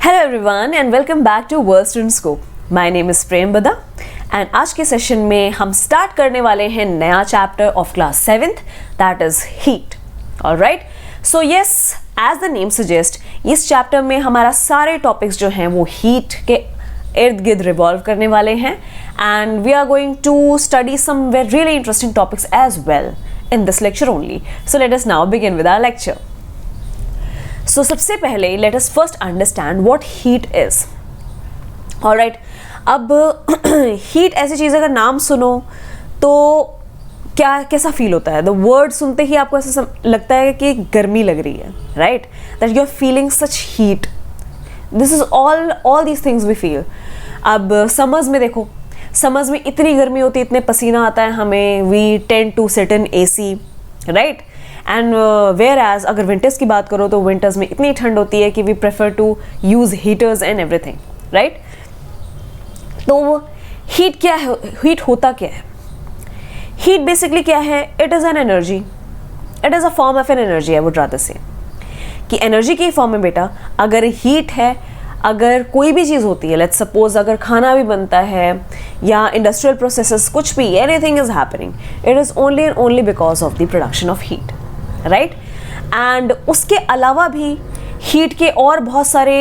Hello everyone and welcome back to world student scope. My name is Prem Bada and आज के session में हम start करने वाले हैं नया chapter of class 7th that is heat. Alright, so yes, as the name suggest, इस chapter में हमारा सारे टॉपिक्स जो हैं वो हीट के इर्द गिर्द रिवॉल्व करने वाले हैं and we are going to study some really interesting topics as well in this lecture only. So let us now begin with our lecture. So सबसे पहले let us first understand what heat is. Alright, अब heat ऐसी चीज़ अगर नाम सुनो तो क्या कैसा फील होता है? The word सुनते ही आपको ऐसा लगता है कि गर्मी लग रही है, right? That you are feeling such heat. This is all these things we feel. अब summers में देखो, समर्स में इतनी गर्मी होती है, इतने पसीना आता है हमें, we tend to sit in AC, right? And whereas अगर विंटर्स की बात करो तो विंटर्स में इतनी ठंड होती है कि we prefer to use heaters and everything, right? तो हीट क्या है? हीट होता क्या है? हीट बेसिकली क्या है? It is an energy, it is a form of an energy. I would rather say कि एनर्जी की फॉर्म में बेटा अगर हीट है, अगर कोई भी चीज़ होती है, लेट्स सपोज अगर खाना भी बनता है या इंडस्ट्रियल प्रोसेसेस कुछ भी, anything is happening, it is only and only because of the production of heat, right? And उसके अलावा भी हीट के और बहुत सारे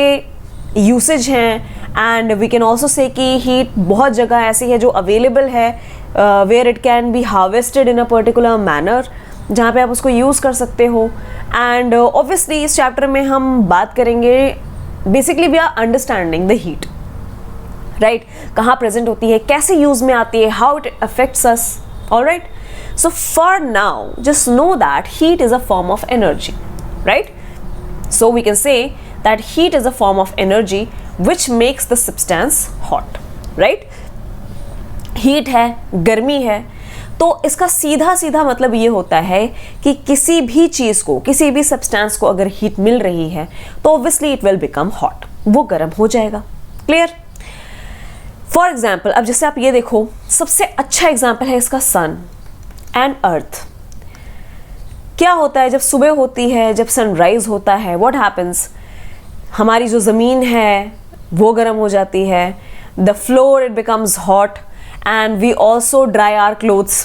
यूसेज हैं and we can also say कि हीट बहुत जगह ऐसी है जो अवेलेबल है where it can be harvested in a particular manner, जहाँ पे आप उसको यूज़ कर सकते हो। एंड ऑब्वियसली इस चैप्टर में हम बात करेंगे, basically we are understanding the heat, right? कहाँ प्रेजेंट होती है, कैसे यूज में आती है, how it affects us. Alright, so for now just know that heat is a form of energy, right? So we can say that heat is a form of energy which makes the substance hot, right? Heat है, गर्मी है, तो इसका सीधा सीधा मतलब ये होता है कि किसी भी चीज़ को, किसी भी सब्सटेंस को अगर हीट मिल रही है तो obviously it will become hot, वो गर्म हो जाएगा। क्लियर? फॉर एग्जाम्पल, अब जैसे आप ये देखो, सबसे अच्छा एग्जाम्पल है इसका सन एंड अर्थ। क्या होता है जब सुबह होती है, जब सनराइज होता है, व्हाट हैपन्स? हमारी जो ज़मीन है वो गर्म हो जाती है, the floor it becomes hot and we also dry our clothes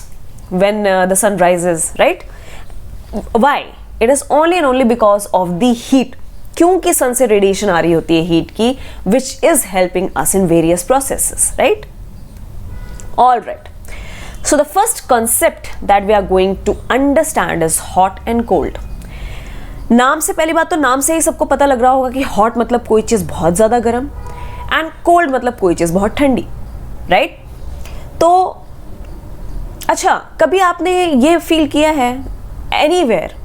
when the sun rises, right? Why? It is only and only because of the heat, क्योंकि सन से रेडिएशन आ रही होती है हीट की, which is helping us in various processes, right? All right, so the first concept that we are going to understand is hot and cold. नाम से, पहली बात तो नाम से ही सबको पता लग रहा होगा कि hot मतलब कोई चीज़ बहुत ज़्यादा गर्म and cold मतलब कोई चीज़ बहुत ठंडी, right? तो अच्छा, कभी आपने ये फील किया है एनीवेयर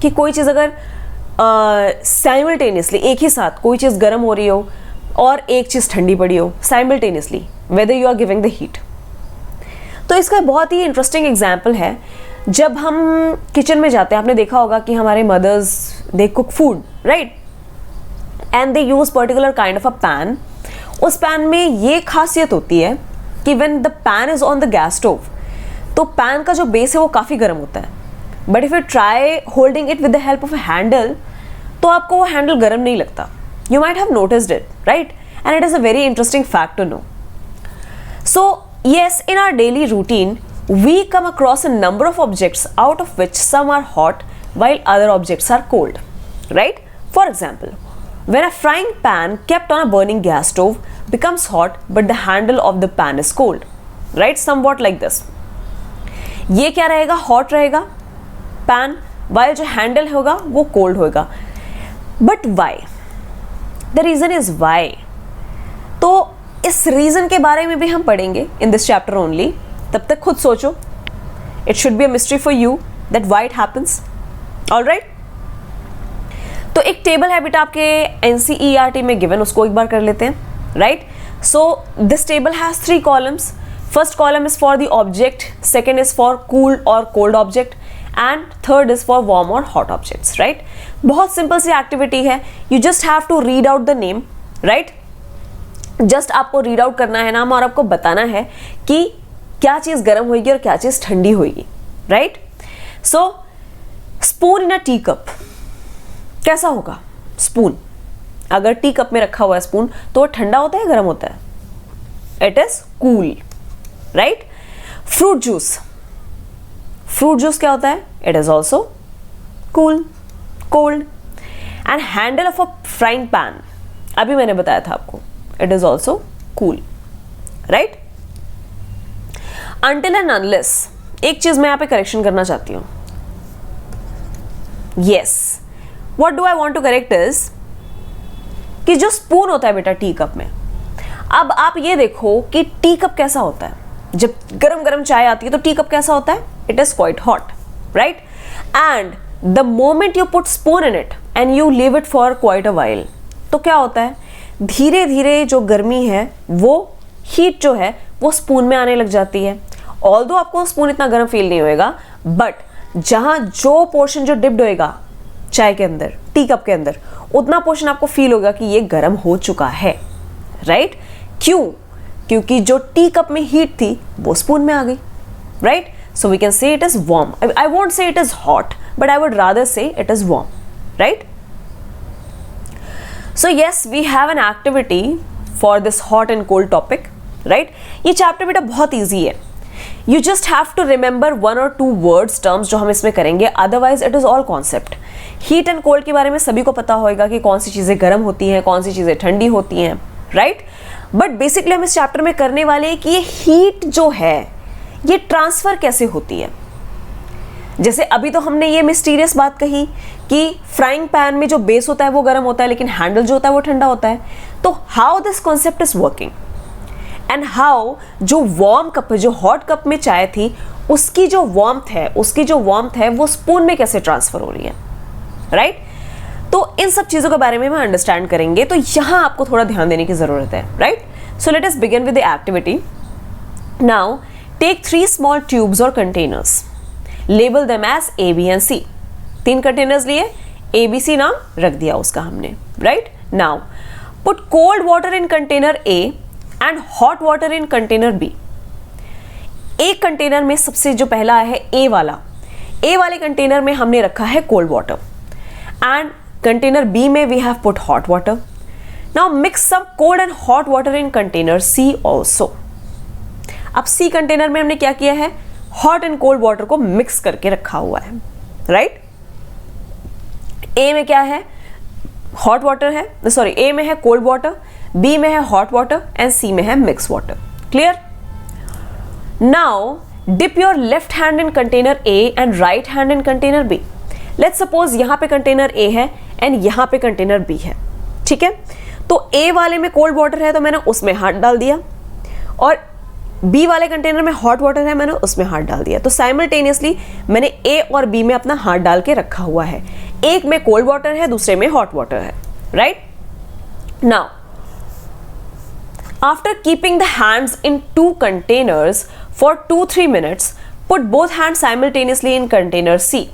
कि कोई चीज़ अगर साइमल्टेनियसली एक ही साथ कोई चीज़ गर्म हो रही हो और एक चीज़ ठंडी पड़ी हो simultaneously, whether you are giving the heat? तो इसका बहुत ही इंटरेस्टिंग एग्जाम्पल है, जब हम किचन में जाते हैं, आपने देखा होगा कि हमारे mothers they cook food, right? And they use particular kind of a pan. उस पैन में ये खासियत होती है कि when the pan is on the gas stove, तो पैन का जो बेस है वो काफ़ी गर्म होता है, but if you try holding it with the help of a handle तो आपको वो हैंडल गर्म नहीं लगता। You might have noticed it, right? And it is a very interesting fact to know. So yes, in our daily routine we come across a number of objects out of which some are hot while other objects are cold, right? For example, when a frying pan kept on a burning gas stove becomes hot but the handle of the pan is cold, right? Somewhat like this. ये क्या रहेगा? hot रहेगा pan, while जो handle होगा वो cold होगा। But why? The reason is why. तो इस reason के बारे में भी हम पढ़ेंगे in this chapter only। तब तक खुद सोचो, it should be a mystery for you that why it happens. All right? तो एक टेबल है बेटा आपके NCERT में गिवन, उसको एक बार कर लेते हैं, right? So this table has 3 columns. First column is for the object, second is for cool और cold object and third is for warm और हॉट ऑब्जेक्ट्स, राइट? बहुत सिंपल सी एक्टिविटी है, you just have to read out the name, right? Just आपको read out करना है नाम और आपको बताना है कि क्या चीज़ गर्म होगी और क्या चीज़ ठंडी होगी, right? So spoon in a tea cup कैसा होगा? स्पून अगर टी कप में रखा हुआ है स्पून तो वो ठंडा होता है गर्म होता है? It is cool, right? Fruit juice, fruit juice क्या होता है? It is also cool, cold. And handle of a frying pan, अभी मैंने बताया था आपको, it is also cool, right? Until and unless, एक चीज मैं यहां पे करेक्शन करना चाहती हूं. Yes, what do I want to correct is कि जो स्पून होता है बेटा टी कप में, अब आप ये देखो कि टी कप कैसा होता है. जब गरम गरम चाय आती है तो टी कप कैसा होता है? It is quite hot, right? And the moment you put spoon in it and you leave it for quite a while, तो क्या होता है? धीरे धीरे जो गर्मी है, वो हीट जो है वो स्पून में आने लग जाती है. ऑल्दो आपको स्पून इतना गर्म फील नहीं होएगा, बट जहां जो पोर्शन जो डिप्ड होएगा चाय के अंदर, टी कप के अंदर, उतना पोर्शन आपको फील होगा कि ये गर्म हो चुका है, राइट? क्यों? क्योंकि जो टी कप में हीट थी वो स्पून में आ गई, right? So we can say it is warm. I won't say it is hot, but I would rather say it is warm, right? So yes, we have an activity for this hot and cold topic, right? ये chapter बेटा बहुत easy है. You just have to remember 1 or 2 words, terms जो हम इसमें करेंगे, otherwise it is all concept. Heat and cold के बारे में सभी को पता होगा कि कौन सी चीजें गर्म होती हैं, कौन सी चीजें ठंडी होती हैं, राइट? बट बेसिकली हम इस चैप्टर में करने वाले हैं कि ये हीट जो है ये ट्रांसफर कैसे होती है. जैसे अभी तो हमने ये मिस्टीरियस बात कही कि फ्राइंग पैन में जो बेस होता है वो गर्म होता है, लेकिन हैंडल जो होता है वो ठंडा होता है. तो how this concept is working and how जो वार्म कप, जो हॉट कप में चाय थी, उसकी जो वार्मथ है वो स्पून में कैसे ट्रांसफर हो रही है, राइट? तो इन सब चीजों के बारे में हम अंडरस्टैंड करेंगे. तो यहां आपको थोड़ा ध्यान देने की जरूरत है, right? So let us begin with the activity. Now take 3 small tubes और containers, label them as A, B and C. 3 containers लिए, ABC नाम रख दिया उसका हमने, right? Now put cold water in container A and hot water in container B. एक container में सबसे जो पहला है A वाले कंटेनर में हमने रखा है cold water, and container B में we have put hot water. Now mix some cold and hot water in container C also. अब C कंटेनर में हमने क्या किया है? हॉट एंड कोल्ड वाटर को मिक्स करके रखा हुआ है, राइट? A में क्या है? हॉट वाटर है, सॉरी, A में है कोल्ड वाटर, B में है हॉट वाटर एंड C में है mix water. Clear? Now dip your left hand in container A and right hand in container B. Let's suppose यहां पे कंटेनर A है एंड यहां पे कंटेनर B है, ठीक है? तो A वाले में कोल्ड वाटर है तो मैंने उसमें हाथ डाल दिया, और B वाले कंटेनर में हॉट वाटर है, मैंने उसमें हाथ डाल दिया. तो साइमल्टेनियसली मैंने A और B में अपना हाथ डाल के रखा हुआ है. एक में कोल्ड वाटर है, दूसरे में हॉट वाटर है, right? Now after keeping the hands in 2 containers for 2-3 minutes, put both hand simultaneously in container C.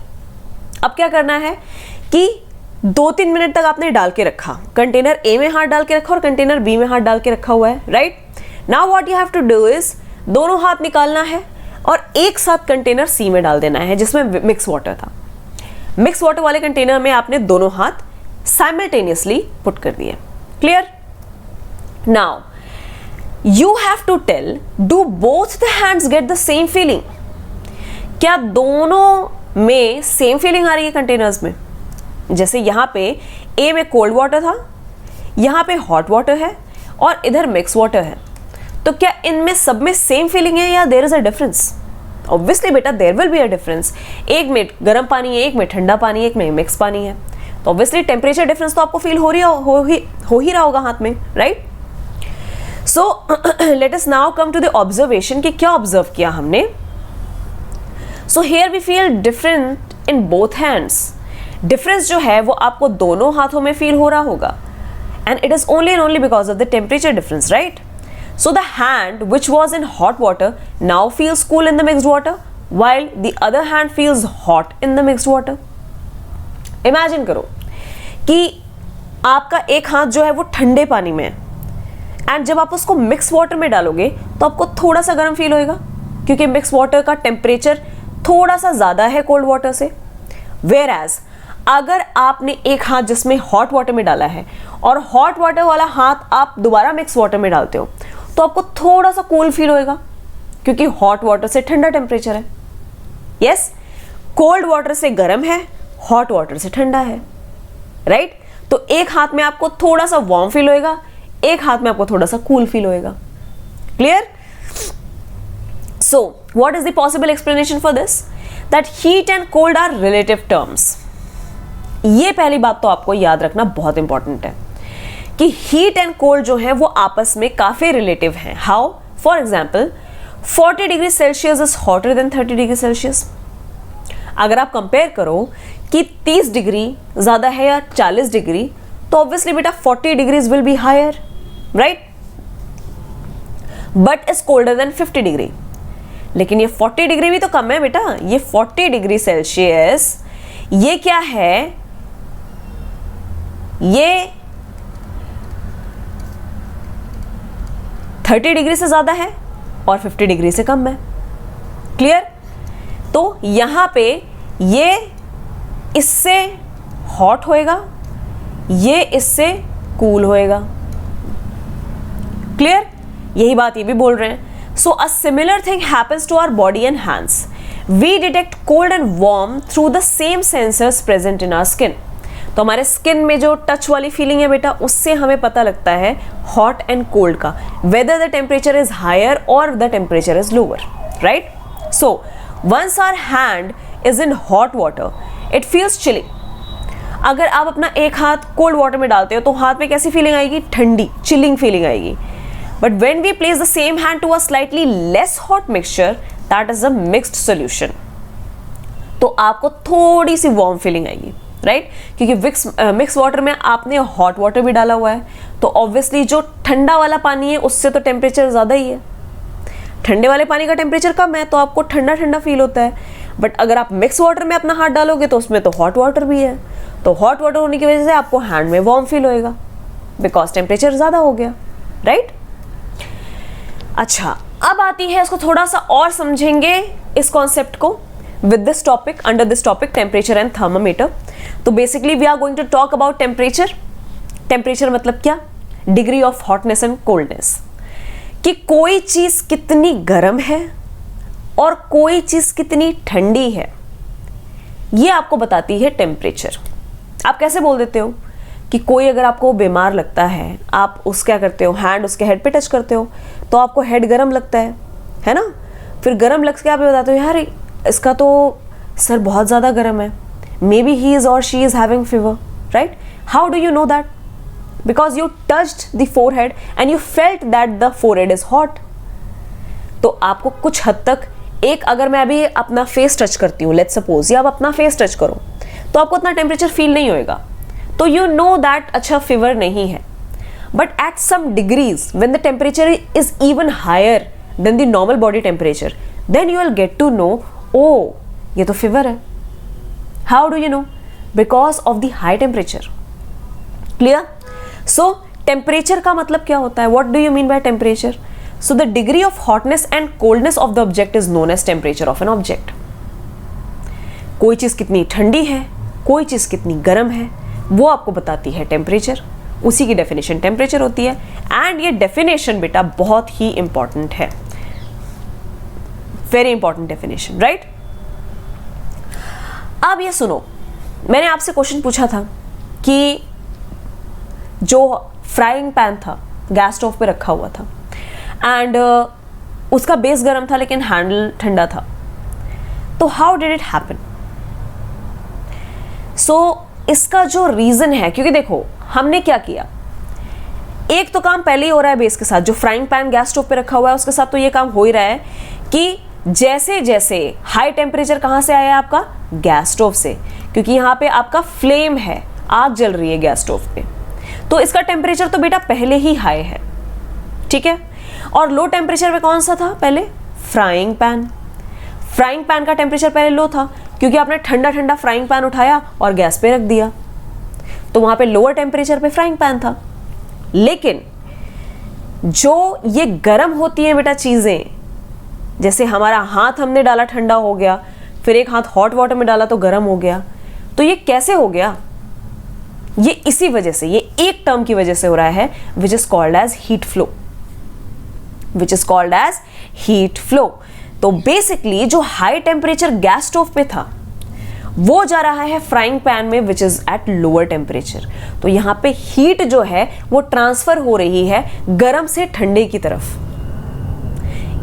अब क्या करना है कि 2-3 मिनट तक आपने डाल के रखा, कंटेनर A में हाथ डाल के रखा और कंटेनर B में हाथ डाल के रखा हुआ है, right? Now what you have to do is, दोनों हाथ निकालना है और एक साथ कंटेनर C में डाल देना है जिसमें मिक्स वाटर था. मिक्स वाटर वाले कंटेनर में आपने दोनों हाथ साइमल्टेनियसली पुट कर दिए. Clear? Now you have to tell, do both the hands get the same feeling? क्या दोनों में सेम फीलिंग आ रही है कंटेनर्स में? जैसे यहां पे A में कोल्ड वाटर था, यहां पे हॉट वाटर है और इधर मिक्स वाटर है, तो क्या इनमें सब में सेम फीलिंग है या there is a difference? Obviously बेटा there will be a difference. एक में गर्म पानी है, एक में ठंडा पानी है, एक में मिक्स पानी है, तो ऑब्वियसली टेम्परेचर डिफरेंस तो आपको फील हो ही रहा होगा हाथ में, right? So let us now come to the observation कि क्या ऑब्जर्व किया हमने. So here we feel different in both hands. Difference जो है वो आपको दोनों हाथों में फील हो रहा होगा, and it is only and only because of the temperature difference, right? So the hand which was in hot water now feels cool in the mixed water, while the other hand feels hot in the mixed water. Imagine करो कि आपका एक हाथ जो है वो ठंडे पानी में है, एंड जब आप उसको मिक्स वाटर में डालोगे तो आपको थोड़ा सा गर्म फील होएगा, क्योंकि मिक्स वाटर का टेम्परेचर थोड़ा सा ज़्यादा है कोल्ड वाटर से. वेयर एज अगर आपने एक हाथ जिसमें हॉट वाटर में डाला है और हॉट वाटर वाला हाथ आप दोबारा मिक्स वाटर में डालते हो तो आपको थोड़ा सा कूल फील होएगा, क्योंकि हॉट वाटर से ठंडा टेम्परेचर है। यस, कोल्ड वाटर से गर्म है, हॉट वाटर से ठंडा है, राइट? तो एक हाथ में आपको थोड़ा सा वार्म फील होएगा, एक हाथ में आपको थोड़ा सा कूल फील होएगा। Clear? So what is the possible explanation for this? That heat and cold are relative terms. ये पहली बात तो आपको याद रखना बहुत इंपॉर्टेंट है कि हीट एंड कोल्ड जो है वो आपस में काफी रिलेटिव हैं। How? For example 40 degree Celsius is hotter then 30 degree Celsius. अगर आप कंपेयर करो कि 30 डिग्री ज्यादा है या 40 डिग्री, तो ऑब्वियसली बेटा 40 degrees will be higher, right? But is colder than 50 degree. लेकिन ये 40 डिग्री भी तो कम है बेटा। ये 40 डिग्री सेल्सियस ये क्या है? ये 30 डिग्री से ज्यादा है और 50 डिग्री से कम है। क्लियर? तो यहां पे ये इससे हॉट होएगा, ये इससे कूल होएगा। क्लियर? यही बात ये भी बोल रहे हैं। So a similar thing happens to our body and hands. We detect cold and warm through the same sensors present in our skin. तो हमारे स्किन में जो टच वाली फीलिंग है बेटा, उससे हमें पता लगता है हॉट एंड कोल्ड का, whether the temperature is higher और the temperature is lower, right? So once our hand is in hot water it feels chilling. अगर आप अपना एक हाथ कोल्ड वाटर में डालते हो तो हाथ में कैसी फीलिंग आएगी? ठंडी, चिलिंग फीलिंग आएगी। But when we place the same hand to a slightly less hot mixture, that is a mixed solution, तो आपको थोड़ी सी वार्म फीलिंग आएगी, राइट? क्योंकि मिक्स वाटर में आपने हॉट वाटर भी डाला हुआ है, तो ऑब्वियसली जो ठंडा वाला पानी है उससे तो टेम्परेचर ज़्यादा ही है। ठंडे वाले पानी का टेम्परेचर कम है तो आपको ठंडा ठंडा फील होता है। बट अगर आप मिक्स वाटर में अपना हाथ डालोगे तो उसमें तो हॉट वाटर भी है, तो हॉट वाटर होने की वजह से आपको हैंड में वार्म फील होएगा, बिकॉज टेम्परेचर ज़्यादा हो गया, राइट? अच्छा, अब आती है, इसको थोड़ा सा और समझेंगे इस कॉन्सेप्ट को with this topic, under this topic temperature and thermometer. तो basically we are going to talk about temperature. Temperature मतलब क्या? Degree of hotness and coldness, कि कोई चीज कितनी गर्म है और कोई चीज कितनी ठंडी है, ये आपको बताती है टेम्परेचर। आप कैसे बोल देते हो कि कोई अगर आपको बीमार लगता है, आप क्या करते हो, हैंड उसके हेड पे टच करते हो तो आपको हेड गर्म लगता है ना? फिर गर्म लग के आप ये बताते हो यार इसका तो सर बहुत ज़्यादा गर्म है, मे बी ही इज़ और she is having fever, right? How do you know that? Because you touched the forehead and you felt that the forehead is hot. तो आपको कुछ हद तक अगर मैं अभी अपना फेस टच करती हूँ, लेट्स सपोज, या आप अपना फेस टच करो तो आपको उतना टेम्परेचर फील नहीं होएगा, तो यू नो दैट अच्छा फीवर नहीं है। But at some degrees when the temperature is even higher than the normal body temperature, then you will get to know, oh ये तो फीवर है। How do you know? Because of the high temperature. Clear? So temperature का मतलब क्या होता है? What do you mean by temperature? So the degree of hotness and coldness of the object is known as temperature of an object. कोई चीज कितनी ठंडी है, कोई चीज कितनी गर्म है, वो आपको बताती है टेम्परेचर। उसी की डेफिनेशन टेम्परेचर होती है। एंड ये डेफिनेशन बेटा बहुत ही इंपॉर्टेंट है, वेरी इंपॉर्टेंट डेफिनेशन, राइट? अब ये सुनो, मैंने आपसे क्वेश्चन पूछा था कि जो फ्राइंग पैन था गैस स्टोव पे रखा हुआ था एंड उसका बेस गर्म था लेकिन हैंडल ठंडा था, तो हाउ डिड इट हैपन? सो इसका जो रीजन है, क्योंकि देखो हमने क्या किया, एक तो काम पहले ही हो रहा है बेस के साथ, जो फ्राइंग पैन गैस स्टोव पे रखा हुआ है उसके साथ तो ये काम हो ही रहा है कि जैसे जैसे हाई टेम्परेचर कहां से आया है आपका? गैस स्टोव से, क्योंकि यहाँ पे आपका फ्लेम है, आग जल रही है गैस स्टोव पे, तो इसका टेम्परेचर तो बेटा पहले ही हाई है, ठीक है? और लो टेम्परेचर पे कौन सा था पहले? Frying pan. फ्राइंग पैन का टेम्परेचर पहले लो था क्योंकि आपने ठंडा ठंडा फ्राइंग पैन उठाया और गैस पे रख दिया, तो वहां पे लोअर टेम्परेचर पे फ्राइंग पैन था। लेकिन जो ये गर्म होती है बेटा चीजें, जैसे हमारा हाथ हमने डाला ठंडा हो गया, फिर एक हाथ हॉट वाटर में डाला तो गर्म हो गया, तो ये कैसे हो गया? ये इसी वजह से, ये एक टर्म की वजह से हो रहा है, which is called as heat flow, which is called as heat flow. तो बेसिकली जो हाई टेम्परेचर गैस स्टोव पे था वो जा रहा है फ्राइंग पैन में which is at lower temperature. तो यहां पे हीट जो है वो ट्रांसफर हो रही है गर्म से ठंडे की तरफ।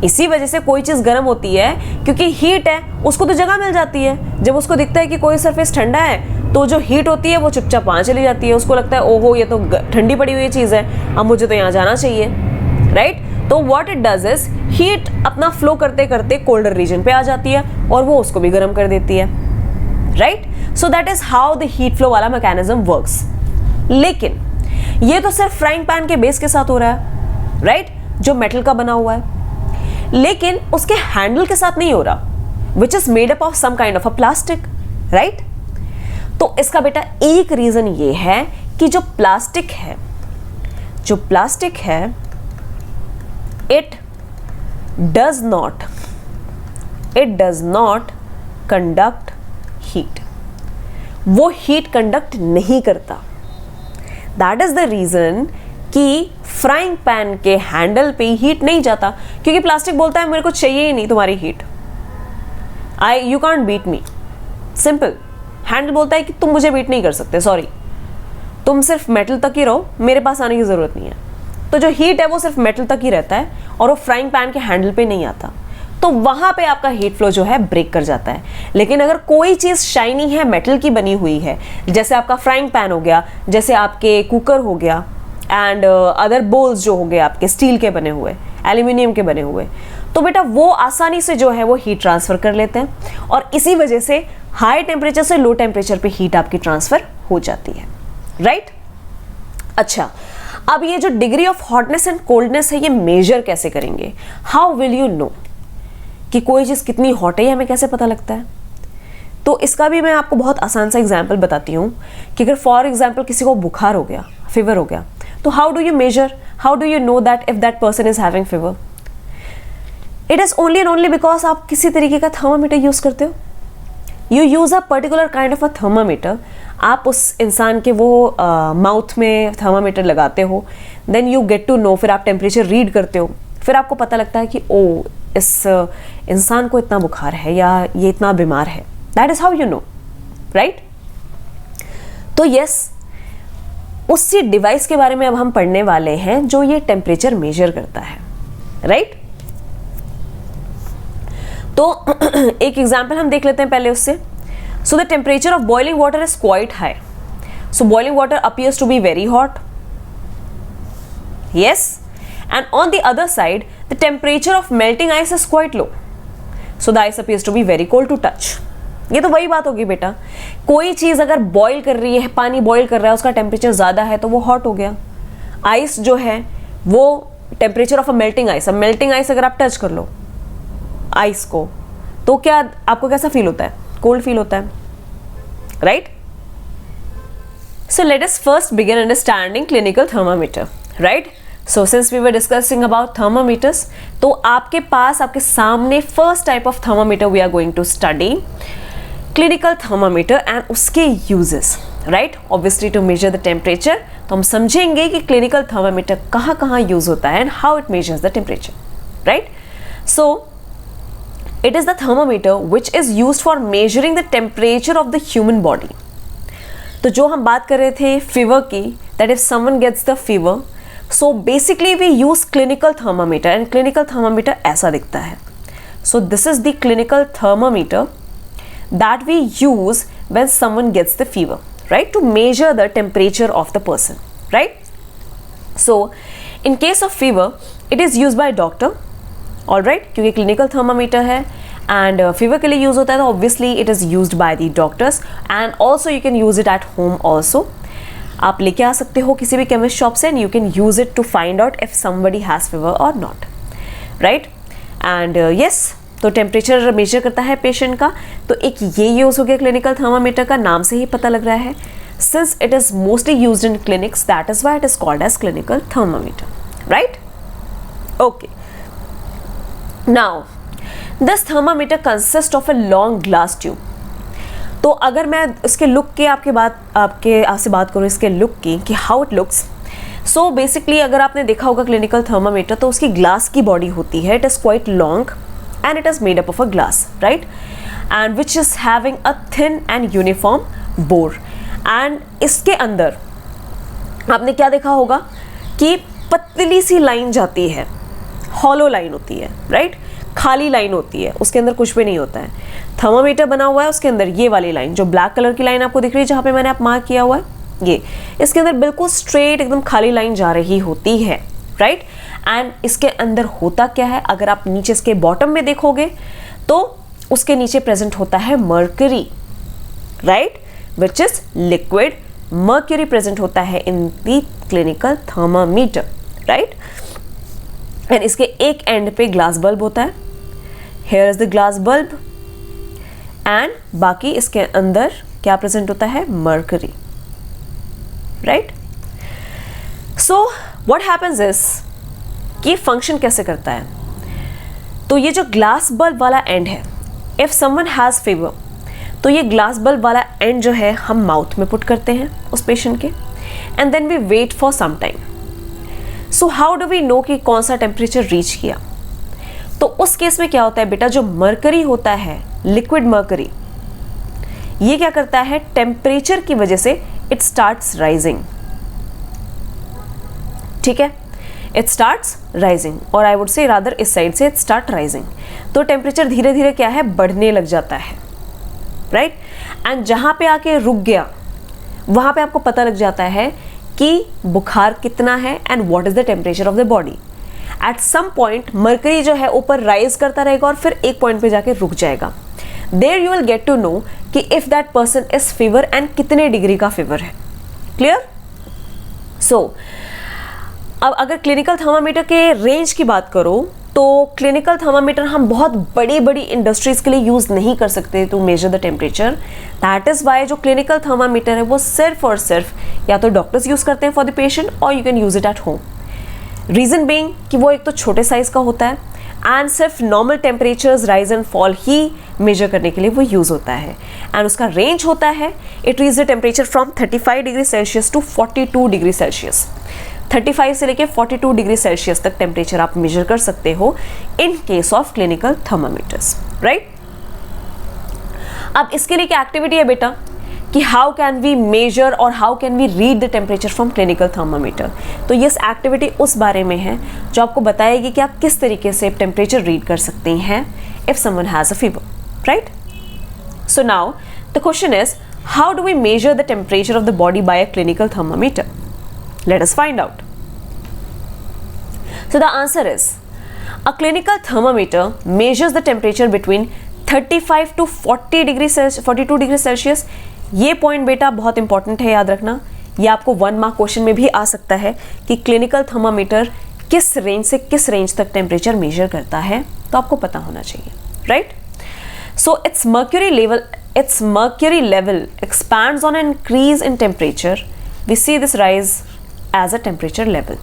इसी वजह से कोई चीज गर्म होती है क्योंकि हीट है, उसको तो जगह मिल जाती है। जब उसको दिखता है कि कोई सरफेस ठंडा है तो जो हीट होती है वो चुपचाप वहां चली जाती है। उसको लगता है ओहो ये तो ठंडी पड़ी हुई चीज है, अब मुझे तो यहाँ जाना चाहिए, राइट? तो what it does is heat अपना फ्लो करते करते कोल्डर रीजन पे आ जाती है और वो उसको भी गर्म कर देती है, right? So that is how the heat flow वाला मैकेनिज्म वर्क्स। लेकिन ये तो सिर्फ फ्राइंग पैन के बेस के साथ हो रहा है, राइट? जो मेटल का बना हुआ है, लेकिन उसके हैंडल के साथ नहीं हो रहा, which is made up of some kind of a plastic, right? तो इसका बेटा एक रीजन ये है कि जो प्लास्टिक है it does not conduct heat, वो हीट कंडक्ट नहीं करता। दैट इज द रीजन कि फ्राइंग पैन के हैंडल पे हीट नहीं जाता, क्योंकि प्लास्टिक बोलता है मेरे को चाहिए ही नहीं तुम्हारी heat, you can't beat me, simple. Handle बोलता है कि तुम मुझे बीट नहीं कर सकते, सॉरी, तुम सिर्फ मेटल तक ही रहो, मेरे पास आने की जरूरत नहीं है। तो जो हीट है वो सिर्फ मेटल तक ही रहता है और वो फ्राइंग पैन के हैंडल पे नहीं आता, तो वहां पे आपका हीट फ्लो जो है ब्रेक कर जाता है। लेकिन अगर कोई चीज शाइनी है, मेटल की बनी हुई है, जैसे आपका फ्राइंग पैन हो गया, जैसे आपके कुकर हो गया एंड अदर बोल्स जो हो गए आपके स्टील के बने हुए, एल्यूमिनियम के बने हुए, तो बेटा वो आसानी से जो है वो हीट ट्रांसफर कर लेते हैं और इसी वजह से हाई टेम्परेचर से लो टेम्परेचर पे हीट आपकी ट्रांसफर हो जाती है, राइट? अच्छा, अब ये जो degree of hotness and coldness है ये मेजर कैसे करेंगे? हाउ विल यू नो कि कोई चीज कितनी हॉट है, हमें कैसे पता लगता है? तो इसका भी मैं आपको बहुत आसान सा एग्जाम्पल बताती हूँ कि अगर फॉर एग्जाम्पल किसी को बुखार हो गया, फीवर हो गया, तो how do you measure, how do you know that if that person is having fever? It is only and only because आप किसी तरीके का थर्मामीटर यूज करते हो। You use a particular kind of a thermometer, आप उस इंसान के वो माउथ में थर्मामीटर लगाते हो, then you get to know, फिर आप टेम्परेचर रीड करते हो, फिर आपको पता लगता है कि ओ इस इंसान को इतना बुखार है या ये इतना बीमार है। That is how you know, right? तो यस, उसी डिवाइस के बारे में अब हम पढ़ने वाले हैं जो ये टेम्परेचर मेजर करता है, राइट? तो एक एग्जांपल हम देख लेते हैं पहले उससे। So the temperature of boiling water is quite high, so boiling water appears to be very hot, yes, and on the other side the temperature of melting ice is quite low, so the ice appears to be very cold to touch. ये तो वही बात होगी बेटा, कोई चीज अगर boil कर रही है, पानी बॉईल कर रहा है, उसका टेम्परेचर ज्यादा है तो वो हॉट हो गया। आइस जो है वो temperature of a melting ice, अब मेल्टिंग आइस अगर आप टच कर लो आइस को तो क्या आपको कैसा फील होता है? कोल्ड फील होता है, right? So let us first begin understanding clinical thermometer, right? So since we were discussing about thermometers, तो आपके पास आपके सामने first type of thermometer we are going to study, clinical thermometer and उसके uses, right? Obviously to measure the temperature, तो हम समझेंगे कि क्लिनिकल थर्मामीटर कहाँ कहाँ यूज होता है and how it measures the temperature, right? So it is the thermometer which is used for measuring the temperature of the human body. तो जो हम बात कर रहे थे फीवर की, that if someone gets the fever, so basically we use clinical thermometer and clinical thermometer ऐसा दिखता है. So this is the clinical thermometer that we use when someone gets the fever, right? To measure the temperature of the person, right? So in case of fever, it is used by doctor. All right, क्योंकि clinical thermometer है and fever के लिए use होता है, तो obviously it is used by the doctors and also you can use it at home also. आप लेके आ सकते हो किसी भी केमिस्ट शॉप से and you can use it to find out if somebody has fever और नॉट, राइट? एंड यस, तो टेम्परेचर मेजर करता है पेशेंट का, तो एक ये यूज हो गया क्लिनिकल थर्मामीटर का, नाम से ही पता लग रहा है। Since it is mostly used in clinics, that is why it is called as clinical thermometer, right? Okay. Now, this thermometer consists of a long glass tube. तो अगर मैं इसके लुक के आपसे बात करूँ इसके लुक की कि how it looks, so basically अगर आपने देखा होगा क्लिनिकल थर्मामीटर तो उसकी ग्लास की बॉडी होती है. It is quite long and it is made up of a glass, right, and which is having a thin and uniform bore. And इसके अंदर आपने क्या देखा होगा कि पतली सी लाइन जाती है, हॉलो लाइन होती है, राइट, खाली लाइन होती है, उसके अंदर कुछ भी नहीं होता है. थर्मामीटर बना हुआ है, उसके अंदर ये वाली लाइन जो ब्लैक कलर की लाइन आपको दिख रही है जहाँ पे मैंने आप मार्क किया हुआ है, ये इसके अंदर बिल्कुल स्ट्रेट एकदम खाली लाइन जा रही होती है, राइट. एंड इसके अंदर होता क्या है, अगर आप नीचे इसके बॉटम में देखोगे तो उसके नीचे प्रेजेंट होता है mercury, right, which is liquid mercury present होता है in the clinical thermometer, right. And इसके एक एंड पे ग्लास बल्ब होता है. Here is the glass bulb and बाकी इसके अंदर क्या प्रेजेंट होता है, mercury, right. So what happens is कि फंक्शन कैसे करता है. तो ये जो ग्लास बल्ब वाला एंड है, इफ समवन हैज फीवर तो ये ग्लास बल्ब वाला एंड जो है हम माउथ में पुट करते हैं उस पेशेंट के, and then we wait for some time. So how do we know कि कौन सा टेम्परेचर रीच किया. तो उस केस में क्या होता है बेटा, जो मर्करी होता है, लिक्विड मर्करी, ये क्या करता है, टेम्परेचर की वजह से इट स्टार्ट्स राइजिंग, ठीक है, इट स्टार्ट्स राइजिंग, और आई वुड से रादर इस साइड से इट स्टार्ट राइजिंग. तो टेम्परेचर धीरे धीरे क्या है, बढ़ने लग जाता है, राइट. एंड जहां पे आके रुक गया वहां पे आपको पता लग जाता है कि बुखार कितना है and what is the temperature of the body. At some point mercury जो है ऊपर राइज करता रहेगा और फिर एक पॉइंट पे जाके रुक जाएगा. There you will get to know कि if that person is fever and कितने डिग्री का फीवर है. क्लियर. सो अब अगर क्लिनिकल थर्मामीटर के रेंज की बात करो तो क्लिनिकल थर्मामीटर हम बहुत बड़ी बड़ी इंडस्ट्रीज़ के लिए यूज़ नहीं कर सकते to measure the temperature. That is why जो क्लिनिकल थर्मामीटर है वो सिर्फ और सिर्फ या तो डॉक्टर्स यूज़ करते हैं फॉर द पेशेंट और you can use it at home. Reason being कि वो एक तो छोटे साइज़ का होता है एंड सिर्फ normal temperatures rise and fall ही मेजर करने के लिए वो यूज़ होता है. एंड उसका रेंज होता है, it reach the temperature from 35 degree Celsius to 42 degree Celsius. 35 से लेके 42 डिग्री सेल्सियस तक टेम्परेचर आप मेजर कर सकते हो in case of clinical thermometers, right. अब इसके लिए क्या एक्टिविटी है बेटा कि हाउ कैन वी मेजर और how can we read the temperature from clinical thermometer. तो ये एक्टिविटी उस बारे में है जो आपको बताएगी कि आप किस तरीके से टेम्परेचर रीड कर सकते हैं if someone has a fever, right. So now the question is how do we measure the temperature of the body by a clinical thermometer. Let us find out. So the answer is a clinical thermometer measures the temperature between 35 to 42 degree Celsius. ये point बेटा बहुत important है, याद रखना. ये आपको 1 mark question में भी आ सकता है कि क्लिनिकल थर्मामीटर किस रेंज से किस रेंज तक टेम्परेचर मेजर करता है, तो आपको पता होना चाहिए, right. So it's mercury level expands on an increase in temperature. We see this rise as a temperature level.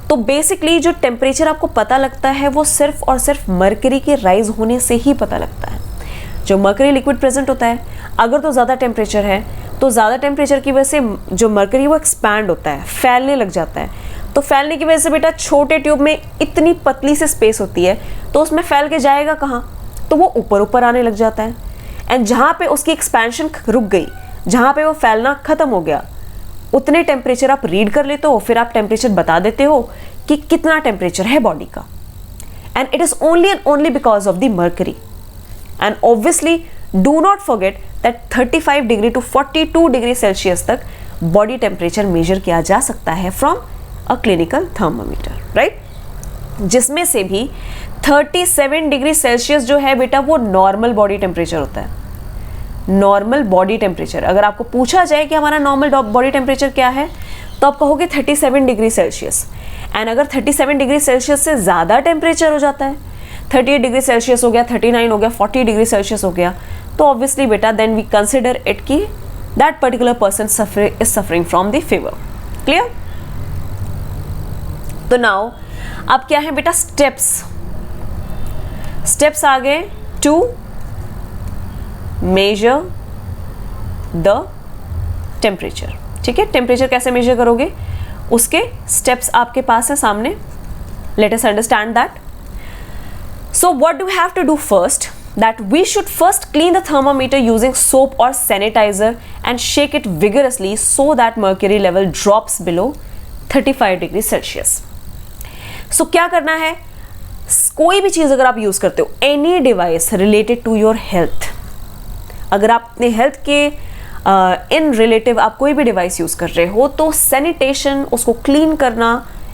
तो बेसिकली जो टेम्परेचर आपको पता लगता है वो सिर्फ और सिर्फ मर्करी के राइज होने से ही पता लगता है. जो मर्करी लिक्विड प्रेजेंट होता है, अगर तो ज़्यादा टेम्परेचर है तो ज़्यादा टेम्परेचर की वजह से जो मर्करी वो एक्सपैंड होता है, फैलने लग जाता है. तो फैलने की वजह से बेटा छोटे ट्यूब में इतनी पतली सी स्पेस होती है तो उसमें फैल के जाएगा कहाँ, तो वो ऊपर ऊपर आने लग जाता है. एंड जहाँ पे उसकी एक्सपेंशन रुक गई, जहाँ पे वो फैलना ख़त्म हो गया, उतने टेम्परेचर आप रीड कर लेते हो, फिर आप टेम्परेचर बता देते हो कि कितना टेम्परेचर है बॉडी का. And it is only and only because of the mercury. And obviously do not forget that 35 degree to 42 degree Celsius तक बॉडी टेम्परेचर मेजर किया जा सकता है from a clinical thermometer, right. जिसमें से भी 37 डिग्री सेल्सियस जो है बेटा वो नॉर्मल बॉडी टेम्परेचर होता है. नॉर्मल बॉडी टेम्परेचर, अगर आपको पूछा जाए कि हमारा नॉर्मल बॉडी टेम्परेचर क्या है तो आप कहोगे 37 डिग्री सेल्सियस. एंड अगर 37 डिग्री सेल्सियस से ज़्यादा टेम्परेचर हो जाता है, 38 डिग्री सेल्सियस हो गया, 39 हो गया, 40 डिग्री सेल्सियस हो गया, तो ऑब्वियसली बेटा देन वी कंसिडर इट कि that particular person is suffering from the fever. Clear. तो नाउ अब क्या है बेटा, स्टेप्स आ गए टू measure द टेम्परेचर. ठीक है, टेम्परेचर कैसे मेजर करोगे, उसके स्टेप्स आपके पास है सामने. Let us understand that. So what do have to do first, that we should first clean the thermometer using soap or sanitizer and shake it vigorously so that mercury level drops below 35 degree Celsius. So क्या करना है, कोई भी चीज़ अगर आप use करते हो, any device related to your health, अगर आप अपने हेल्थ के इन रिलेटिव आप कोई भी डिवाइस यूज़ कर रहे हो, तो सैनिटेशन, उसको क्लीन करना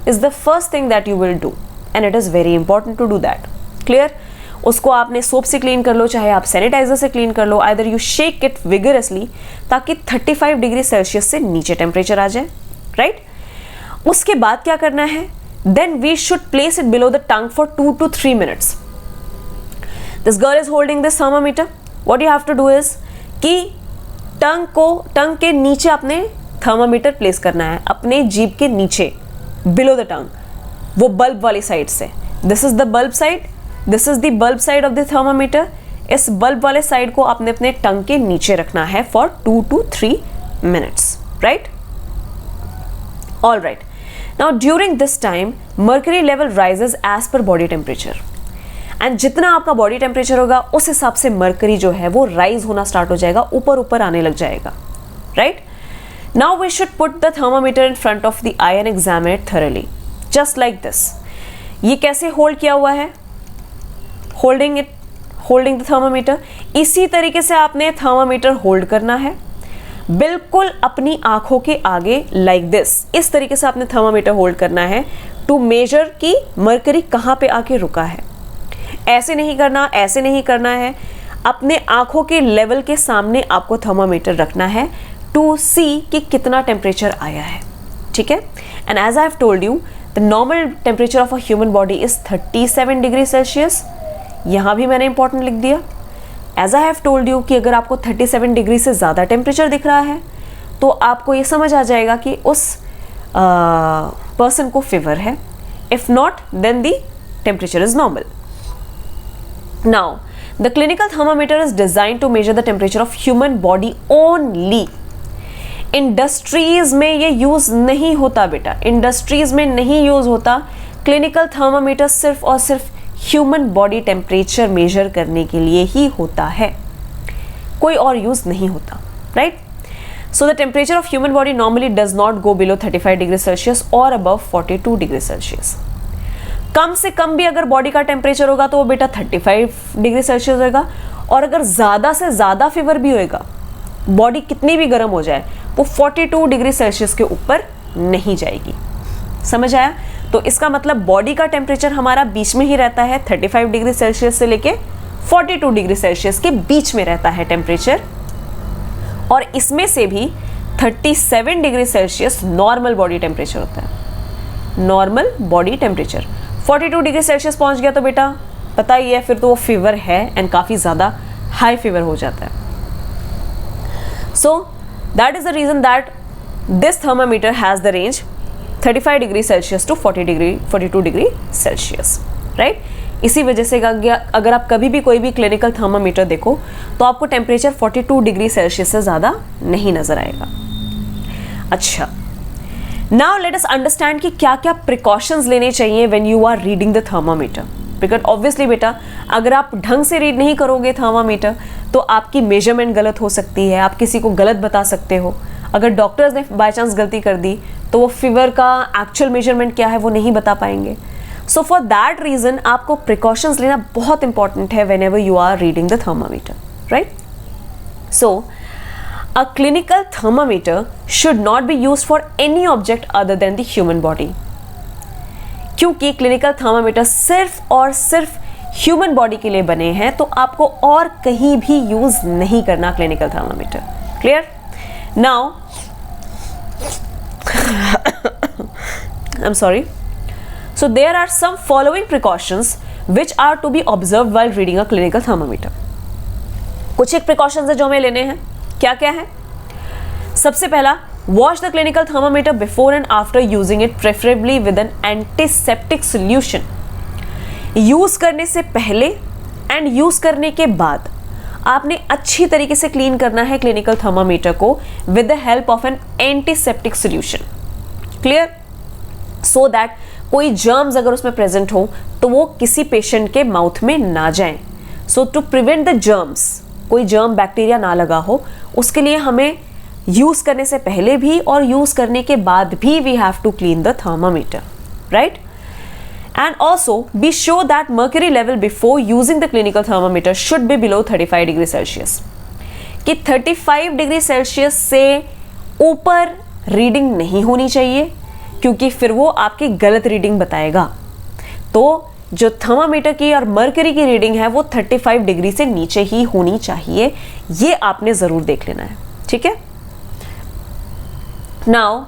is the first thing that you will do and it is very important to do that. Clear. उसको आपने सोप से क्लीन कर लो, चाहे आप सैनिटाइजर से क्लीन कर लो, either you shake it vigorously ताकि 35 डिग्री सेल्सियस से नीचे टेम्परेचर आ जाए. राइट. उसके बाद क्या करना है, then we should place it below the tongue for 2 to 3 minutes. This girl is holding this thermometer. What you have to do is कि टंग के नीचे अपने थर्मामीटर प्लेस करना है, अपने जीभ के नीचे, बिलो द टंग, वो बल्ब वाली साइड से. This is the bulb side, this is the bulb side of the thermometer. इस बल्ब वाले साइड को आपने अपने टंग के नीचे रखना है for 2 to 3 minutes. Right. All right. Now during this time mercury level rises as per body temperature, and जितना आपका बॉडी टेम्परेचर होगा उस हिसाब से मर्करी जो है वो राइज होना स्टार्ट हो जाएगा, ऊपर ऊपर आने लग जाएगा. Right. Now we should put the thermometer in front of the eye and examine it thoroughly, just like this. ये कैसे होल्ड किया हुआ है, होल्डिंग द थर्मामीटर. इसी तरीके से आपने थर्मामीटर होल्ड करना है, बिल्कुल अपनी आंखों के आगे, लाइक दिस. इस तरीके से आपने थर्मामीटर होल्ड करना है टू मेजर कि मर्करी कहाँ पे आके रुका है. ऐसे नहीं करना, ऐसे नहीं करना है, अपने आंखों के लेवल के सामने आपको थर्मामीटर रखना है टू सी कि कितना टेम्परेचर आया है. ठीक है. And as I have told you, the normal temperature of a human body is 37 degree Celsius. यहाँ भी मैंने इंपॉर्टेंट लिख दिया. As I have told you कि अगर आपको 37 डिग्री से ज़्यादा टेम्परेचर दिख रहा है तो आपको ये समझ आ जाएगा कि उस पर्सन को फीवर है. If not, then the temperature is normal. Now the clinical thermometer is design to measure the temperature of human body only. Industries में ये यूज नहीं होता बेटा, इंडस्ट्रीज में नहीं यूज होता. क्लिनिकल थर्मामीटर सिर्फ और सिर्फ ह्यूमन बॉडी टेम्परेचर मेजर करने के लिए ही होता है, कोई और यूज नहीं होता. Right. So the temperature of human body normally does not go below 35 degree Celsius और अबव 42 डिग्री सेल्सियस. कम से कम भी अगर बॉडी का टेम्परेचर होगा तो वो बेटा 35 डिग्री सेल्सियस होगा, और अगर ज़्यादा से ज़्यादा फीवर भी होएगा, बॉडी कितनी भी गर्म हो जाए, वो 42 डिग्री सेल्सियस के ऊपर नहीं जाएगी. समझ आया. तो इसका मतलब बॉडी का टेम्परेचर हमारा बीच में ही रहता है, 35 डिग्री सेल्सियस से लेके 42 डिग्री सेल्सियस के बीच में रहता है टेम्परेचर. और इसमें से भी 37 degree Celsius normal body temperature होता है. Normal body temperature 42 degree Celsius पहुंच गया तो बेटा पता ही है, फिर तो वो फीवर है एंड काफ़ी ज़्यादा हाई फीवर हो जाता है. So that is the reason that this thermometer has the range 35 degree Celsius to 42 degree Celsius. Right. इसी वजह से अगर आप कभी भी कोई भी क्लिनिकल थर्मामीटर देखो तो आपको टेम्परेचर 42 डिग्री सेल्सियस से ज़्यादा नहीं नज़र आएगा. अच्छा, नाउ लेट अस अंडरस्टैंड कि क्या क्या प्रिकॉशंस लेने चाहिए when you are reading the thermometer. Because obviously बेटा अगर आप ढंग से रीड नहीं करोगे थर्मामीटर तो आपकी मेजरमेंट गलत हो सकती है, आप किसी को गलत बता सकते हो. अगर डॉक्टर्स ने बाय चांस गलती कर दी तो वो फीवर का एक्चुअल मेजरमेंट क्या है वो नहीं बता पाएंगे. सो फॉर दैट रीज़न आपको प्रिकॉशंस लेना बहुत इंपॉर्टेंट है whenever you are reading the thermometer. Right. So a clinical thermometer should not be used for any object other than the human body. क्योंकि क्लिनिकल थर्मामीटर सिर्फ और सिर्फ human body के लिए बने हैं, तो आपको और कहीं भी यूज नहीं करना clinical thermometer. Clear. Now I am sorry. So there are some following precautions which are to be observed while reading a clinical thermometer. कुछ एक precautions है जो हमें लेने हैं. क्या क्या है? सबसे पहला, wash the clinical thermometer before and after using it, preferably with N antiseptic solution. Use करने से पहले एंड यूज करने के बाद आपने अच्छी तरीके से क्लीन करना है क्लिनिकल थर्मामीटर को with the help of N antiseptic solution, clear, so that कोई जर्म्स अगर उसमें प्रेजेंट हो तो वो किसी पेशेंट के माउथ में ना जाएं। सो टू प्रिवेंट द जर्म्स, कोई जर्म बैक्टीरिया ना लगा हो, उसके लिए हमें यूज करने से पहले भी और यूज करने के बाद भी we have to clean the thermometer, right? And also be sure that mercury level before using the clinical thermometer should be below 35 degree Celsius, कि 35 डिग्री सेल्सियस से ऊपर रीडिंग नहीं होनी चाहिए, क्योंकि फिर वो आपकी गलत रीडिंग बताएगा। तो जो थर्मामीटर की और मर्करी की रीडिंग है वो 35 डिग्री से नीचे ही होनी चाहिए, ये आपने जरूर देख लेना है, ठीक है? Now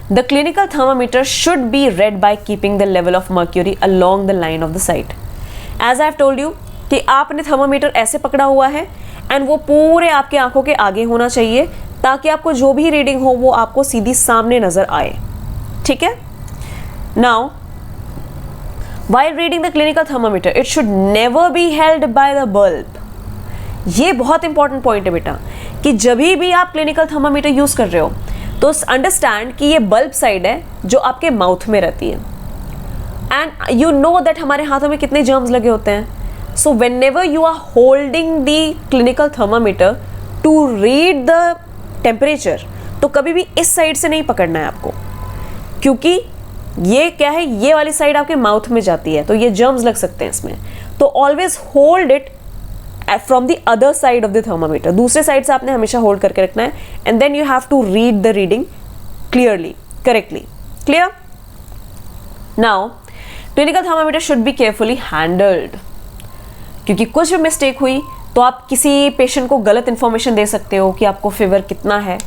the clinical thermometer should be read by keeping the level of mercury along the line of the sight. As I have told you कि आपने थर्मामीटर ऐसे पकड़ा हुआ है एंड वो पूरे आपके आंखों के आगे होना चाहिए, ताकि आपको जो भी रीडिंग हो वो आपको सीधी सामने नजर आए, ठीक है? Now while reading the clinical thermometer it should never be held by the bulb. ये बहुत इंपॉर्टेंट पॉइंट है बेटा, कि जब भी आप क्लिनिकल थर्मामीटर यूज कर रहे हो तो अंडरस्टैंड कि ये बल्ब साइड है जो आपके माउथ में रहती है, एंड यू नो दैट हमारे हाथों में कितने जर्म्स लगे होते हैं। So whenever you are holding the clinical thermometer to read the temperature, तो कभी भी इस साइड से नहीं पकड़ना है आपको, क्योंकि ये क्या है, ये वाली साइड आपके माउथ में जाती है तो ये जर्म्स लग सकते हैं इसमें। तो always hold it from the other side of the thermometer, दूसरे साइड से आपने हमेशा होल्ड करके रखना है, and then you have to read the reading clearly, correctly, clear? Now clinical thermometer should be carefully handled, क्योंकि कुछ भी मिस्टेक हुई तो आप किसी पेशेंट को गलत इंफॉर्मेशन दे सकते हो कि आपको फीवर कितना है,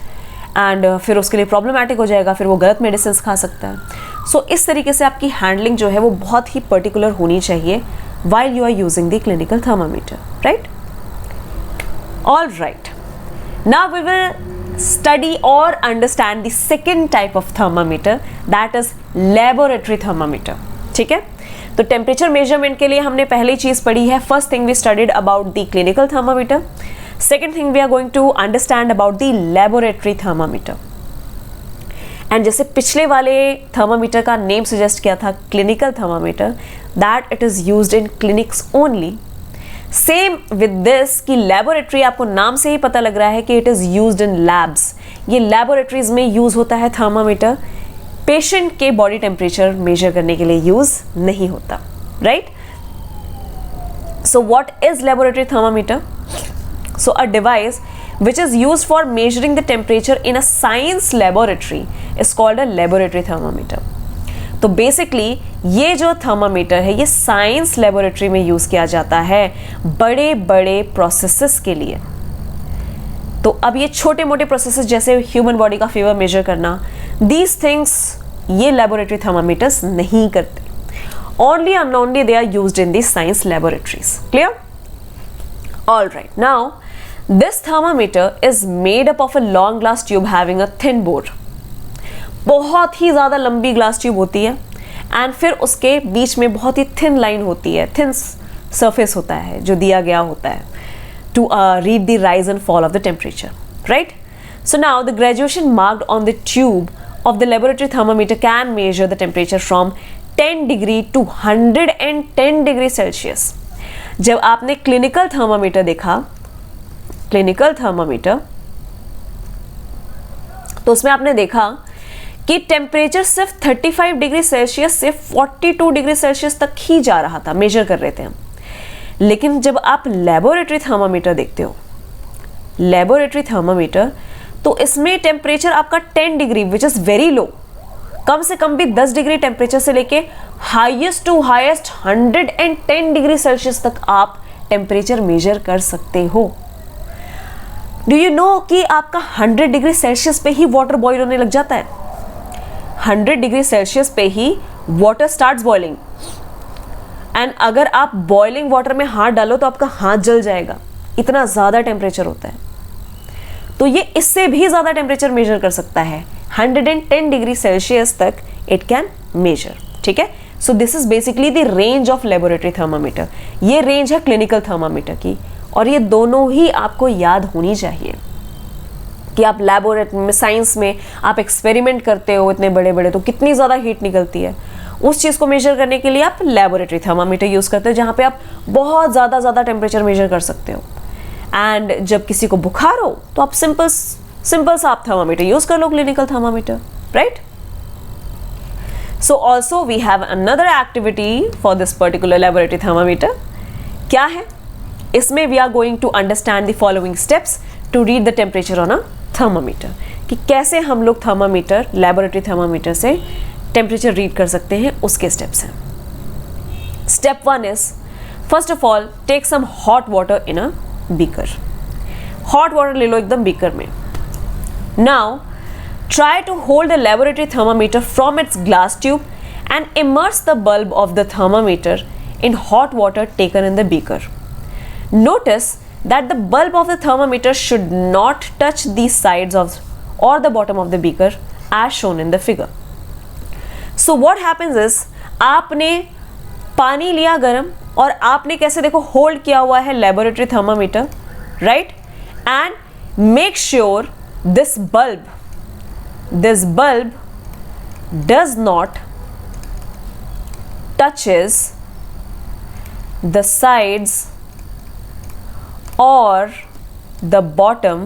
एंड फिर उसके लिए प्रॉब्लमैटिक हो जाएगा, फिर वो गलत मेडिसिन खा सकता है। सो इस तरीके से आपकी हैंडलिंग जो है वो बहुत ही पर्टिकुलर होनी चाहिए while you are using the clinical thermometer, right? All right. Now we will study or understand the second type of thermometer, that is laboratory thermometer. ठीक है? तो टेम्परेचर मेजरमेंट के लिए हमने पहली चीज पढ़ी है, first thing we studied about the clinical thermometer, second thing we are going to understand about the laboratory thermometer. And जैसे पिछले वाले थर्मामीटर का नेम सजेस्ट किया था clinical thermometer, that it is used in clinics only, same with this कि laboratory आपको नाम से ही पता लग रहा है कि it is used in labs, ये लेबोरेटरीज में यूज होता है थर्मामीटर, पेशेंट के बॉडी टेम्परेचर मेजर करने के लिए यूज नहीं होता, right? So what is laboratory thermometer? So a device which is used for measuring the temperature in a science laboratory is called a laboratory thermometer. तो basically ये जो thermometer है ये साइंस लेबोरेटरी में यूज किया जाता है बड़े बड़े प्रोसेसेस के लिए। तो अब ये छोटे मोटे प्रोसेसेस जैसे ह्यूमन बॉडी का फीवर मेजर करना, दीज थिंग्स ये लेबोरेटरी थर्मामीटर्स नहीं करते, only and only they are used in the science laboratories, clear? All right, now this thermometer is made up of a long glass tube having a thin bore. बहुत ही ज़्यादा लंबी glass tube होती है and फिर उसके बीच में बहुत ही thin line होती है, थिन सरफेस होता है जो दिया गया होता है to read the rise and fall of the temperature, right? So now the graduation marked on the tube of the laboratory thermometer can measure the temperature from 10 degree to 110 degree Celsius. जब आपने clinical thermometer देखा, clinical thermometer, तो उसमें आपने देखा कि temperature सिर्फ 35 degree Celsius से 42 डिग्री सेल्सियस तक ही जा रहा था, मेजर कर रहे थे हम। लेकिन जब आप लेबोरेटरी थर्मामीटर देखते हो, लेबोरेटरी थर्मामीटर, तो इसमें टेम्परेचर आपका 10 degree which is very low, कम से कम भी 10 डिग्री टेम्परेचर से लेके highest to highest 110 degree Celsius तक आप टेम्परेचर मेजर कर सकते हो। डू यू नो कि आपका 100 डिग्री सेल्सियस पे ही वाटर बॉईल होने लग जाता है, 100 डिग्री सेल्सियस पे ही वाटर स्टार्ट्स बॉइलिंग, एंड अगर आप बॉइलिंग वाटर में हाथ डालो तो आपका हाथ जल जाएगा, इतना ज़्यादा टेम्परेचर होता है। तो ये इससे भी ज़्यादा टेम्परेचर मेजर कर सकता है, 110 डिग्री सेल्सियस तक इट कैन मेजर, ठीक है? So this is basically the range of laboratory thermometer, ये रेंज है क्लिनिकल थर्मामीटर की। और ये दोनों ही आपको याद होनी चाहिए कि आप लैबोरेटरी में, साइंस में आप एक्सपेरिमेंट करते हो इतने बड़े बड़े, तो कितनी ज़्यादा हीट निकलती है, उस चीज़ को मेजर करने के लिए आप लैबोरेटरी थर्मामीटर यूज़ करते हो, जहाँ पे आप बहुत ज़्यादा टेम्परेचर मेजर कर सकते हो। एंड जब किसी को बुखार हो तो आप सिंपल सा आप थर्मामीटर यूज़ कर लो, clinical thermometer, right. So also we have another activity for this particular laboratory thermometer. क्या है इसमें? We are going to understand the following steps to read the temperature on a thermometer, कि कैसे हम लोग thermometer, laboratory thermometer से temperature read कर सकते हैं, उसके स्टेप्स हैं। Step 1 is, first of all take some hot water in a beaker. Hot water ले लो एकदम बीकर में। Now try to hold the laboratory thermometer from its glass tube and immerse the bulb of the thermometer in hot water taken in the beaker. Notice that the bulb of the thermometer should not touch the sides of or the bottom of the beaker as shown in the figure. So what happens is, आपने पानी लिया गर्म और आपने कैसे देखो hold किया हुआ है laboratory thermometer, right, and make sure this bulb does not touches the sides or the bottom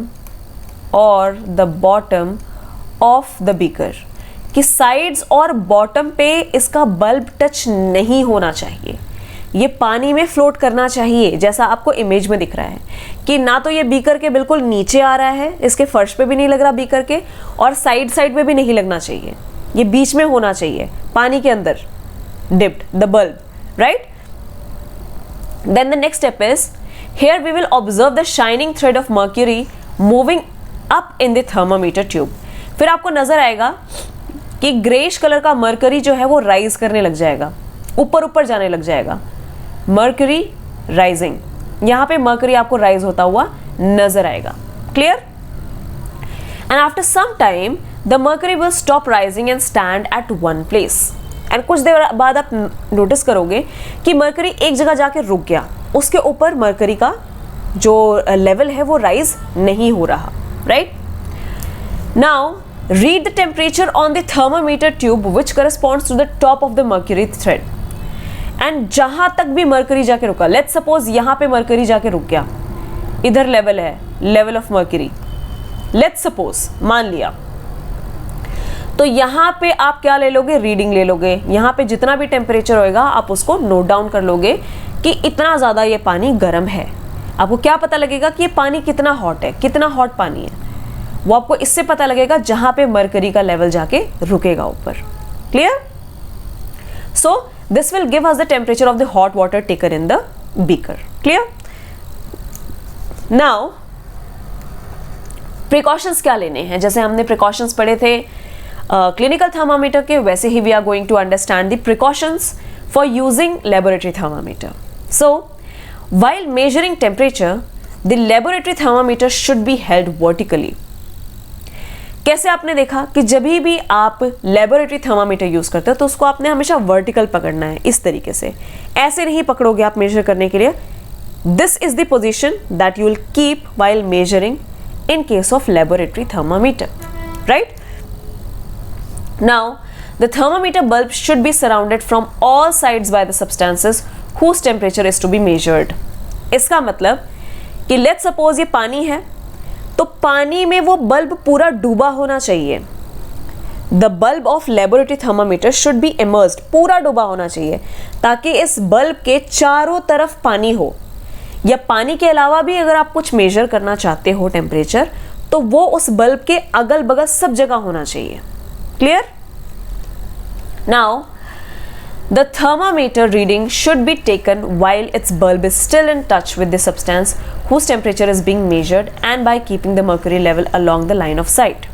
of the beaker, कि साइड्स और बॉटम पे इसका बल्ब टच नहीं होना चाहिए, ये पानी में फ्लोट करना चाहिए, जैसा आपको इमेज में दिख रहा है कि ना तो ये बीकर के बिल्कुल नीचे आ रहा है, इसके फर्श पे भी नहीं लग रहा बीकर के, और साइड पे भी नहीं लगना चाहिए, ये बीच में होना चाहिए, पानी के अंदर dipped the bulb, right? Then the next step is, here we will observe the shining thread of mercury moving up in the thermometer tube. फिर आपको नजर आएगा कि ग्रेइश कलर का मर्करी जो है वो राइज करने लग जाएगा, ऊपर जाने लग जाएगा, मर्करी राइजिंग, यहाँ पे मर्करी आपको राइज होता हुआ नजर आएगा, clear? And after some time the mercury will stop rising and stand at one place. And कुछ देर बाद आप नोटिस करोगे कि मर्करी एक जगह जाके रुक गया, उसके ऊपर मर्करी का जो लेवल है वो राइज नहीं हो रहा, right? Now read the temperature on the thermometer tube which corresponds to the top of the mercury thread. And जहां तक भी मर्करी जाके रुका, लेट्स सपोज यहां पे मर्करी जाके रुक गया, इधर लेवल है, level of mercury, let's suppose मान लिया, तो यहाँ पे आप क्या ले लोगे? रीडिंग ले लोगे। यहाँ पे जितना भी टेम्परेचर होएगा आप उसको नोट डाउन कर लोगे कि इतना ज़्यादा ये पानी गर्म है। आपको क्या पता लगेगा कि ये पानी कितना हॉट है, कितना हॉट पानी है, वो आपको इससे पता लगेगा जहाँ पे मर्करी का लेवल जाके रुकेगा ऊपर, clear? So this will give us the temperature of the hot water taken in the beaker, clear? Now precautions क्या लेने हैं? जैसे हमने प्रिकॉशंस पढ़े थे क्लिनिकल थर्मामीटर के, वैसे ही we are going to understand the precautions for using laboratory thermometer. So while measuring temperature, the laboratory thermometer should be held vertically. कैसे आपने देखा कि जब भी आप लेबोरेटरी थर्मामीटर यूज करते हो तो उसको आपने हमेशा वर्टिकल पकड़ना है, इस तरीके से, ऐसे नहीं पकड़ोगे आप मेजर करने के लिए. This is the position that you will keep while measuring in case of laboratory thermometer, right? Now the thermometer bulb should be surrounded from all sides by the substances whose temperature is to be measured. इसका मतलब कि let's suppose ये पानी है तो पानी में वो बल्ब पूरा डूबा होना चाहिए. The bulb of laboratory thermometer should be immersed, पूरा डूबा होना चाहिए ताकि इस बल्ब के चारों तरफ पानी हो, या पानी के अलावा भी अगर आप कुछ मेजर करना चाहते हो टेम्परेचर तो वो उस बल्ब के अगल बगल सब जगह होना चाहिए. Clear? Now the thermometer reading should be taken while its bulb is still in touch with the substance whose temperature is being measured and by keeping the mercury level along the line of sight.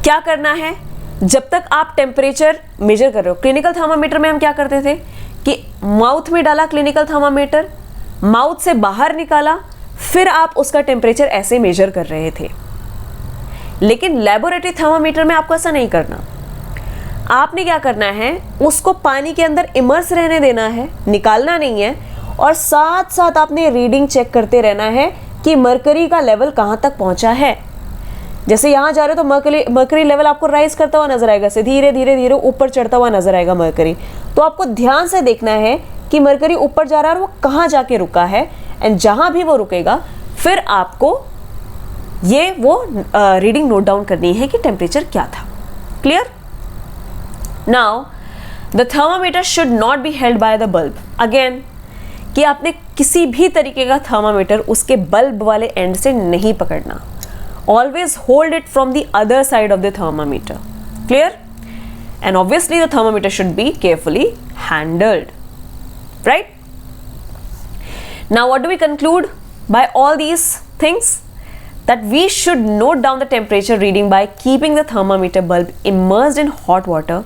क्या करना है? जब तक आप temperature measure कर रहे हो, clinical thermometer में हम क्या करते थे कि माउथ में डाला क्लिनिकल थर्मामीटर, माउथ से बाहर निकाला, फिर आप उसका टेम्परेचर ऐसे मेजर कर रहे थे. लेकिन लेबोरेटरी थर्मामीटर में आपको ऐसा नहीं करना. आपने क्या करना है, उसको पानी के अंदर इमर्स रहने देना है, निकालना नहीं है, और साथ साथ आपने रीडिंग चेक करते रहना है कि मरकरी का लेवल कहाँ तक पहुँचा है। जैसे यहाँ जा रहे हो तो मरकरी लेवल आपको राइज करता हुआ नजर आएगा, से धीरे धीरे धीरे ऊपर चढ़ता हुआ नजर आएगा मरकरी। तो आपको ध्यान से देखना है कि मरकरी ऊपर जा रहा है और वो कहाँ जाके रुका है, एंड जहाँ भी वो रुकेगा फिर आपको ये वो रीडिंग नोट डाउन करनी है कि टेम्परेचर क्या था। Clear? Now the thermometer should not be held by the bulb. Again, कि आपने किसी भी तरीके का थर्मामीटर उसके बल्ब वाले एंड से नहीं पकड़ना। Always hold it from the other side of the thermometer. Clear? And obviously the thermometer should be carefully handled, right? Now what do we conclude by all these things? That we should note down the temperature reading by keeping the thermometer bulb immersed in hot water,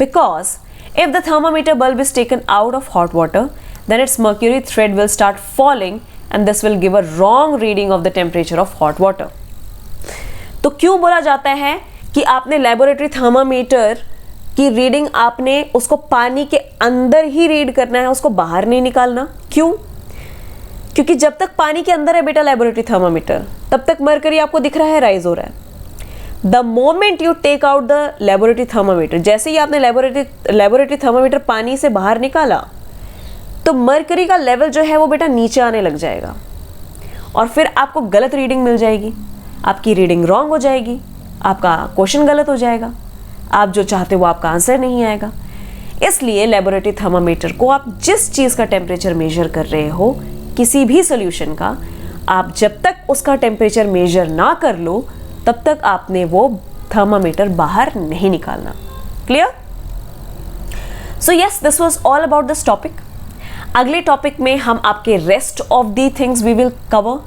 because if the thermometer bulb is taken out of hot water, then its mercury thread will start falling and this will give a wrong reading of the temperature of hot water. तो क्यों बोला जाता है कि आपने laboratory thermometer की reading आपने उसको पानी के अंदर ही रीड करना है, उसको बाहर नहीं निकालना? क्यों? क्योंकि जब तक पानी के अंदर है बेटा लेबोरेटरी थर्मामीटर, तब तक मरकरी आपको दिख रहा है, राइज हो रहा है। The moment you take out the laboratory thermometer, जैसे ही आपने लेबोरेटरी थर्मामीटर पानी से बाहर निकाला तो मरकरी का लेवल जो है वो बेटा नीचे आने लग जाएगा और फिर आपको गलत रीडिंग मिल जाएगी, आपकी रीडिंग रॉन्ग हो जाएगी, आपका क्वेश्चन गलत हो जाएगा, आप जो चाहते हो वो आपका आंसर नहीं आएगा। इसलिए लेबोरेटरी थर्मामीटर को आप जिस चीज़ का टेम्परेचर मेजर कर रहे हो, किसी भी सोल्यूशन का, आप जब तक उसका टेम्परेचर मेजर ना कर लो तब तक आपने वो थर्मामीटर बाहर नहीं निकालना। Clear? So yes, this was all about this topic. अगले टॉपिक में हम आपके rest of the things we will cover.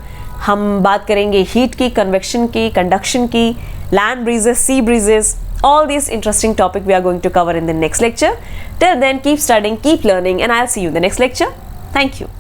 हम बात करेंगे हीट की, कन्वेक्शन की, कंडक्शन की, land breezes, sea breezes, all these interesting topic we are going to cover in the next lecture. Till then, keep studying, keep learning, and I'll see you in the next lecture. Thank you.